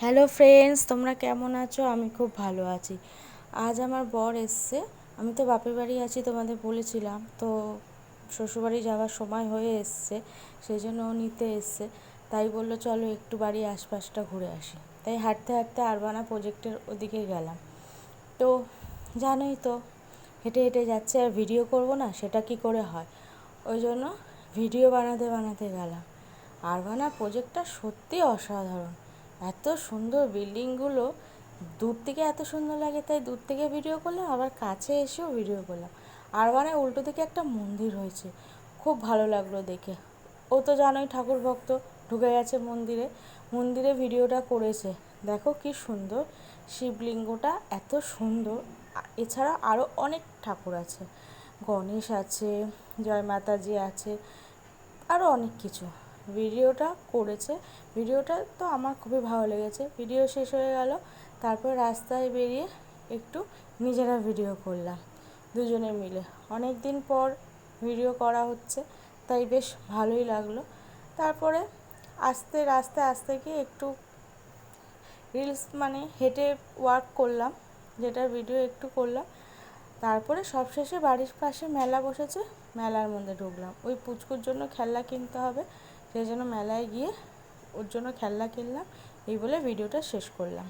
Hello friends, তোমরা কেমন আছো? আমি খুব ভালো আছি। আজ আমার বর এসছে। আমি তো বাপের বাড়ি আছি, তোমাদের বলেছিলাম তো। শ্বশুরবাড়ি যাওয়ার সময় হয়ে এসছে, সেই জন্য ও নিতে এসছে। তাই বললো চলো একটু বাড়ির আশপাশটা ঘুরে আসি। তাই হাঁটতে হাঁটতে আরবানা প্রজেক্টের ওদিকে গেলাম। তো জানোই তো, হেঁটে হেঁটে যাচ্ছে আর ভিডিও করব না, সেটা কি করে হয়? ওই জন্য ভিডিও বানাতে বানাতে গেলাম। আরবানা প্রজেক্টটা সত্যি অসাধারণ। এত সুন্দর বিল্ডিংগুলো, দূর থেকে এত সুন্দর লাগে, তাই দূর থেকে ভিডিও করলাম, আবার কাছে এসেও ভিডিও করলাম। আরবানায় উল্টো দিকে একটা মন্দির হয়েছে, খুব ভালো লাগলো দেখে। ও তো জানোই ঠাকুর ভক্ত, ঢুকে গেছে মন্দিরে। মন্দিরে ভিডিওটা করেছে। দেখো কি সুন্দর শিবলিঙ্গটা, এত সুন্দর। এছাড়া আরও অনেক ঠাকুর আছে, গণেশ আছে, জয় মাতাজি আছে, আরও অনেক কিছু। ভিডিওটা করেছে, ভিডিওটা তো আমার খুবই ভালো লেগেছে। ভিডিও শেষ হয়ে গেল, তারপর রাস্তায় বেরিয়ে একটু নিজেরা ভিডিও করলাম দুজনে মিলে। অনেক দিন পর ভিডিও করা হচ্ছে, তাই বেশ ভালোই লাগলো। তারপরে আস্তে গিয়ে একটু রিলস মানে হেঁটে ওয়াক করলাম, যেটার ভিডিও একটু করলাম। তারপরে সবশেষে বাড়ির পাশে মেলা বসেছে, মেলার মধ্যে ঢুকলাম। ওই পুচকুর জন্য খেলনা কিনতে হবে, সেই জন্য মেলায় গিয়ে ওর জন্য খেলনা কিনলাম। এই বলে ভিডিওটা শেষ করলাম।